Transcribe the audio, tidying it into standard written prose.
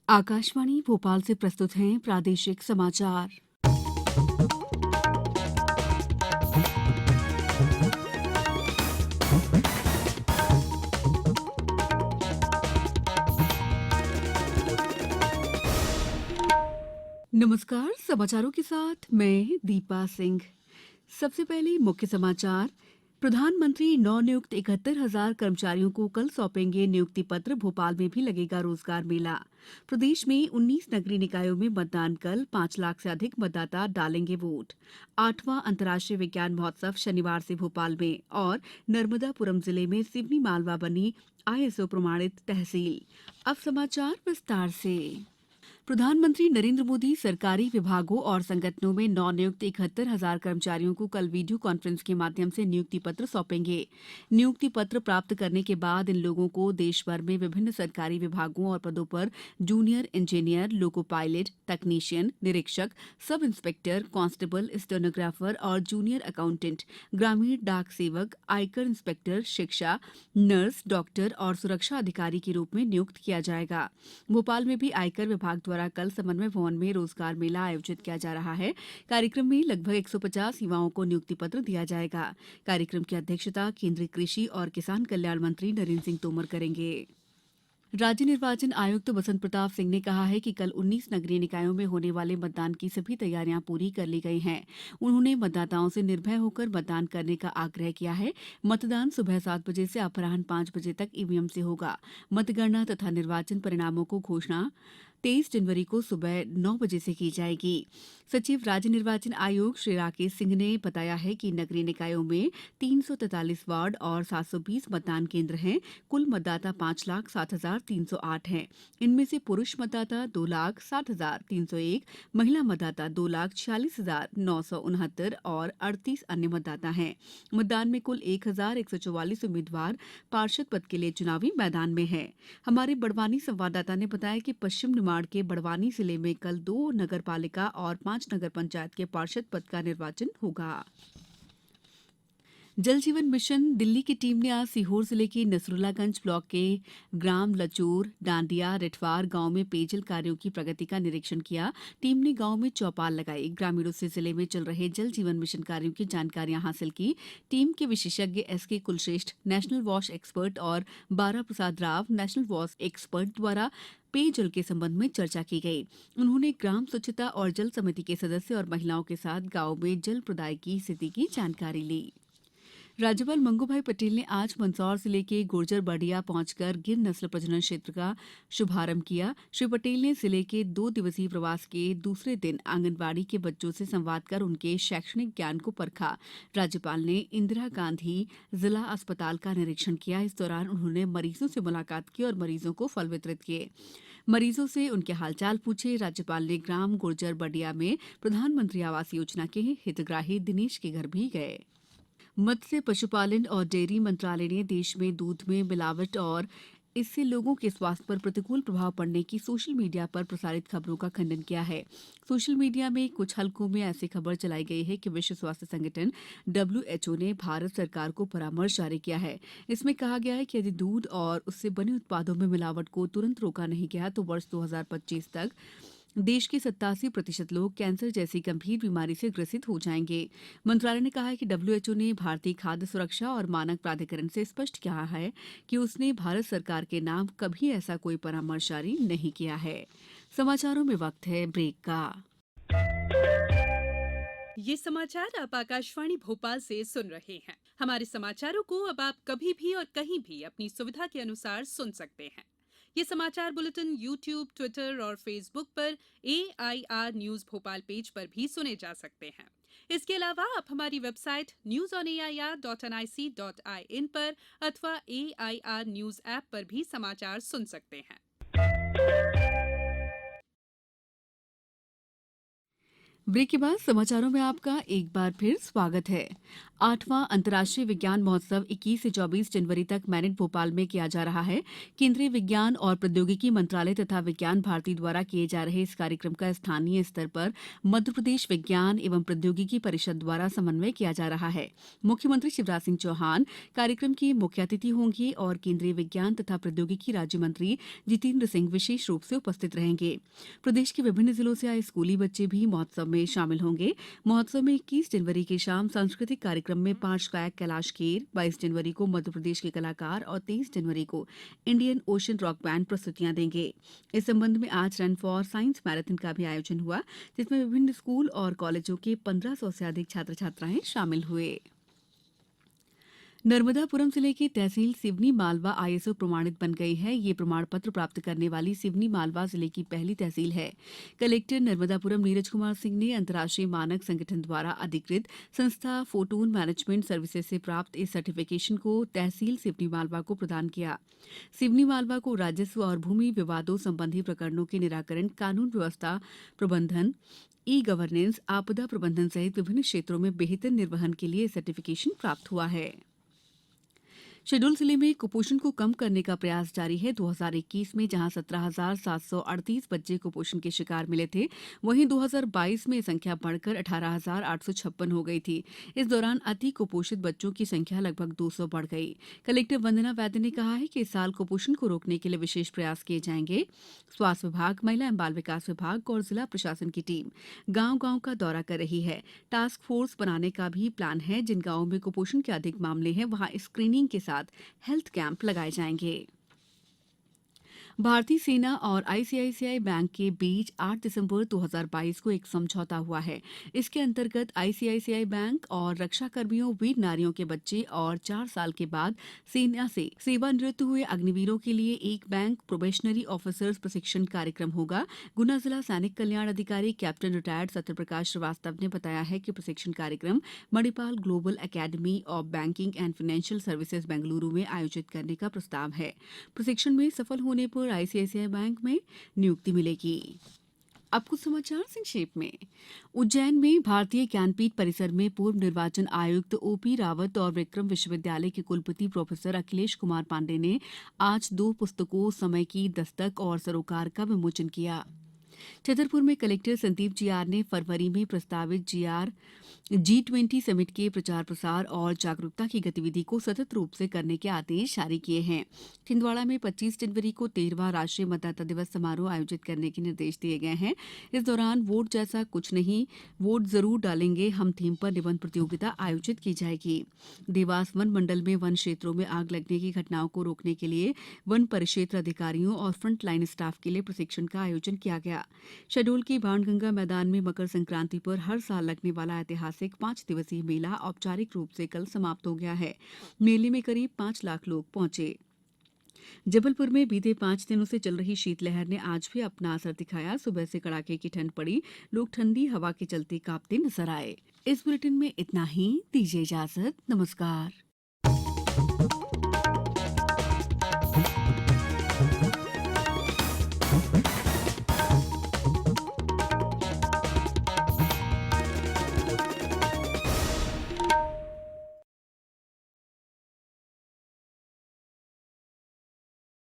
आकाशवाणी भोपाल से प्रस्तुत हैं प्रादेशिक समाचार। नमस्कार, समाचारों के साथ मैं दीपा सिंह। सबसे पहले मुख्य समाचार। प्रधानमंत्री नवनियुक्त 71,000 कर्मचारियों को कल सौंपेंगे नियुक्ति पत्र। भोपाल में भी लगेगा रोजगार मेला। प्रदेश में 19 नगरीय निकायों में मतदान कल। 5 लाख से अधिक मतदाता डालेंगे वोट। 8वां अंतर्राष्ट्रीय विज्ञान महोत्सव शनिवार से भोपाल में और नर्मदापुरम जिले में सिवनी मालवा बनी आईएसओ प्रमाणित तहसील। अब समाचार विस्तार से। प्रधानमंत्री नरेंद्र मोदी सरकारी विभागों और संगठनों में नवनियुक्त 71,000 कर्मचारियों को कल वीडियो कॉन्फ्रेंस के माध्यम से नियुक्ति पत्र सौंपेंगे। नियुक्ति पत्र प्राप्त करने के बाद इन लोगों को देश भर में विभिन्न सरकारी विभागों और पदों पर जूनियर इंजीनियर, लोको पायलट, तकनीशियन, निरीक्षक, सब इंस्पेक्टर, कांस्टेबल, स्टेनोग्राफर और जूनियर अकाउंटेंट, ग्रामीण डाक सेवक, आयकर इंस्पेक्टर, शिक्षा, नर्स, डॉक्टर और सुरक्षा अधिकारी के रूप में नियुक्त किया जाएगा। भोपाल में भी आयकर विभाग द्वारा कल समन्वय भवन में रोजगार मेला आयोजित किया जा रहा है। कार्यक्रम में लगभग 150 युवाओं को नियुक्ति पत्र दिया जाएगा। कार्यक्रम की अध्यक्षता केंद्रीय कृषि और किसान कल्याण मंत्री नरेंद्र सिंह तोमर करेंगे। राज्य निर्वाचन आयुक्त बसंत प्रताप सिंह ने कहा है कि कल 19 नगरीय निकायों में होने वाले मतदान की सभी तैयारियां पूरी कर ली गई हैं। उन्होंने मतदाताओं से निर्भय होकर मतदान करने का आग्रह किया है। मतदान सुबह 7 बजे से अपराह्न 5 बजे तक ईवीएम से होगा। मतगणना तथा निर्वाचन परिणामों को घोषणा 23 जनवरी को सुबह 9 बजे से की जाएगी। सचिव राज्य निर्वाचन आयोग श्री राकेश सिंह ने बताया है कि नगरीय निकायों में 343 वार्ड और 720 मतदान केंद्र हैं। कुल मतदाता 5,60,308 हैं। इनमें से पुरुष मतदाता 2,60,301, महिला मतदाता 2,46,969 और 38 अन्य मतदाता हैं। मतदान में कुल 1,144 उम्मीदवार पार्षद पद के लिए चुनावी मैदान में हैं। हमारे बड़वानी संवाददाता ने बताया कि पश्चिम निमाड़ के बड़वानी जिले में कल 2 नगर पालिका और 5 नगर पंचायत के पार्षद पद का निर्वाचन होगा। जल जीवन मिशन दिल्ली की टीम ने आज सीहोर जिले के नसरुल्लागंज ब्लॉक के ग्राम लचूर, डांडिया, रिठवार गांव में पेयजल कार्यों की प्रगति का निरीक्षण किया। टीम ने गांव में चौपाल लगाई। ग्रामीणों से जिले में चल रहे जल जीवन मिशन कार्यों की जानकारियां हासिल की। टीम के विशेषज्ञ एसके कुलश्रेष्ठ, नेशनल वॉश एक्सपर्ट और बारा प्रसाद राव, नेशनल वॉश एक्सपर्ट द्वारा पेयजल के संबंध में चर्चा की गई। उन्होंने ग्राम स्वच्छता और जल समिति के सदस्य और महिलाओं के साथ गांव में जल प्रदाय की स्थिति की जानकारी ली। राज्यपाल मंगूभाई पटेल ने आज मंदसौर जिले के गुर्जर बडिया पहुंचकर गिर नस्ल प्रजनन क्षेत्र का शुभारंभ किया। श्री पटेल ने जिले के 2 दिवसीय प्रवास के दूसरे दिन आंगनबाड़ी के बच्चों से संवाद कर उनके शैक्षणिक ज्ञान को परखा। राज्यपाल ने इंदिरा गांधी जिला अस्पताल का निरीक्षण किया। इस दौरान उन्होंने मरीजों से मुलाकात की और मरीजों को फल वितरित किए। मरीजों से उनके हालचाल पूछे। राज्यपाल ने ग्राम गुर्जर बडिया में प्रधानमंत्री आवास योजना के हितग्राही दिनेश के घर भी गए। मत्स्य पशुपालन और डेयरी मंत्रालय ने देश में दूध में मिलावट और इससे लोगों के स्वास्थ्य पर प्रतिकूल प्रभाव पड़ने की सोशल मीडिया पर प्रसारित खबरों का खंडन किया है। सोशल मीडिया में कुछ हलकों में ऐसी खबर चलाई गई है कि विश्व स्वास्थ्य संगठन WHO ने भारत सरकार को परामर्श जारी किया है। इसमें कहा गया है कि यदि दूध और उससे बने उत्पादों में मिलावट को तुरंत रोका नहीं गया तो वर्ष 2025 तक देश के 87% लोग कैंसर जैसी गंभीर बीमारी से ग्रसित हो जाएंगे। मंत्रालय ने कहा है कि WHO ने भारतीय खाद्य सुरक्षा और मानक प्राधिकरण से स्पष्ट कहा है कि उसने भारत सरकार के नाम कभी ऐसा कोई परामर्श जारी नहीं किया है। समाचारों में वक्त है ब्रेक का। ये समाचार आप आकाशवाणी भोपाल से सुन रहे हैं। हमारे समाचारों को अब आप कभी भी और कहीं भी अपनी सुविधा के अनुसार सुन सकते हैं। ये समाचार बुलेटिन YouTube, ट्विटर और फेसबुक पर AIR न्यूज भोपाल पेज पर भी सुने जा सकते हैं। इसके अलावा आप हमारी वेबसाइट newsonair.nic.in पर अथवा AIR न्यूज ऐप पर भी समाचार सुन सकते हैं। ब्रेक के बाद समाचारों में आपका एक बार फिर स्वागत है। 8वां अंतर्राष्ट्रीय विज्ञान महोत्सव 21 से 24 जनवरी तक मैनेट भोपाल में किया जा रहा है। केंद्रीय विज्ञान और प्रौद्योगिकी मंत्रालय तथा विज्ञान भारती द्वारा किए जा रहे इस कार्यक्रम का स्थानीय स्तर पर मध्य प्रदेश विज्ञान एवं प्रौद्योगिकी परिषद द्वारा समन्वय किया जा रहा है। मुख्यमंत्री शिवराज सिंह चौहान कार्यक्रम के मुख्य अतिथि होंगे और केंद्रीय विज्ञान तथा प्रौद्योगिकी राज्य मंत्री जितेंद्र सिंह विशेष रूप से उपस्थित रहेंगे। प्रदेश के विभिन्न जिलों से आए स्कूली बच्चे भी महोत्सव में शामिल होंगे। महोत्सव में 21 जनवरी की शाम सांस्कृतिक कार्यक्रम में 5 गायक कैलाश खेर, 22 जनवरी को मध्य प्रदेश के कलाकार और 23 जनवरी को इंडियन ओशन रॉक बैंड प्रस्तुतियां देंगे। इस संबंध में आज रन फॉर साइंस मैराथन का भी आयोजन हुआ, जिसमें विभिन्न स्कूल और कॉलेजों के 1500 से अधिक छात्र छात्राएं शामिल हुए। नर्मदापुरम जिले की तहसील सिवनी मालवा आईएसओ प्रमाणित बन गई है। ये प्रमाण पत्र प्राप्त करने वाली सिवनी मालवा जिले की पहली तहसील है। कलेक्टर नर्मदापुरम नीरज कुमार सिंह ने अंतर्राष्ट्रीय मानक संगठन द्वारा अधिकृत संस्था फोटोन मैनेजमेंट सर्विसेज से प्राप्त इस सर्टिफिकेशन को तहसील सिवनी मालवा को प्रदान किया। सिवनी मालवा को राजस्व और भूमि विवादों संबंधी प्रकरणों के निराकरण, कानून व्यवस्था प्रबंधन, ई गवर्नेंस, आपदा प्रबंधन सहित विभिन्न क्षेत्रों में बेहतर निर्वहन के लिए सर्टिफिकेशन प्राप्त हुआ है। शहडोल जिले में कुपोषण को कम करने का प्रयास जारी है। 2021 में जहां 17,738 बच्चे कुपोषण के शिकार मिले थे, वहीं 2022 में यह संख्या बढ़कर 18,856 हो गई थी। इस दौरान अति कुपोषित बच्चों की संख्या लगभग 200 बढ़ गई। कलेक्टर वंदना वैद्य ने कहा है कि इस साल कुपोषण को रोकने के लिए विशेष प्रयास किए जाएंगे। स्वास्थ्य विभाग, महिला एवं बाल विकास विभाग और जिला प्रशासन की टीम गांव-गांव का दौरा कर रही है। टास्क फोर्स बनाने का भी प्लान है। जिन गांवों में कुपोषण के अधिक मामले हैं, वहां स्क्रीनिंग के साथ हेल्थ कैंप लगाए जाएंगे। भारतीय सेना और आईसीआईसीआई बैंक के बीच 8 दिसंबर 2022 को एक समझौता हुआ है। इसके अंतर्गत आईसीआईसीआई बैंक और रक्षा कर्मियों, वीर नारियों के बच्चे और 4 साल के बाद सेना से सेवानिवृत्त हुए अग्निवीरों के लिए एक बैंक प्रोबेशनरी ऑफिसर्स प्रशिक्षण कार्यक्रम होगा। गुना जिला सैनिक कल्याण अधिकारी कैप्टन रिटायर्ड सत्यप्रकाश श्रीवास्तव ने बताया है कि प्रशिक्षण कार्यक्रम Manipal global academy of banking and financial services Bengaluru में आयोजित करने का प्रस्ताव है। प्रशिक्षण में सफल होने पर आईसीआईसीआई बैंक में नियुक्ति मिलेगी। अब कुछ समाचार संक्षेप में। उज्जैन में भारतीय ज्ञानपीठ परिसर में पूर्व निर्वाचन आयुक्त ओपी रावत और विक्रम विश्वविद्यालय के कुलपति प्रोफेसर अखिलेश कुमार पांडे ने आज 2 पुस्तकों समय की दस्तक और सरोकार का विमोचन किया। छतरपुर में कलेक्टर संदीप जीआर ने फरवरी में प्रस्तावित G20 समिट के प्रचार प्रसार और जागरूकता की गतिविधि को सतत रूप से करने के आदेश जारी किए हैं। छिंदवाड़ा में 25 जनवरी को 13वां राष्ट्रीय मतदाता दिवस समारोह आयोजित करने के निर्देश दिए गए हैं। इस दौरान वोट जैसा कुछ नहीं, वोट जरूर डालेंगे हम थीम पर निबंध प्रतियोगिता आयोजित की जाएगी। देवास वन मंडल में वन क्षेत्रों में आग लगने की घटनाओं को रोकने के लिए वन परिक्षेत्र अधिकारियों और फ्रंट लाइन स्टाफ के लिए प्रशिक्षण का आयोजन किया गया। शहडोल के बाणगंगा मैदान में मकर संक्रांति पर हर साल लगने वाला ऐतिहासिक 5 दिवसीय मेला औपचारिक रूप से कल समाप्त हो गया है। मेले में करीब 5 लाख लोग पहुंचे। जबलपुर में बीते 5 दिनों से चल रही शीतलहर ने आज भी अपना असर दिखाया। सुबह से कड़ाके की ठंड पड़ी, लोग ठंडी हवा के चलते कांपते नजर आए। इस बुलेटिन में इतना ही। दीजिए इजाजत। नमस्कार।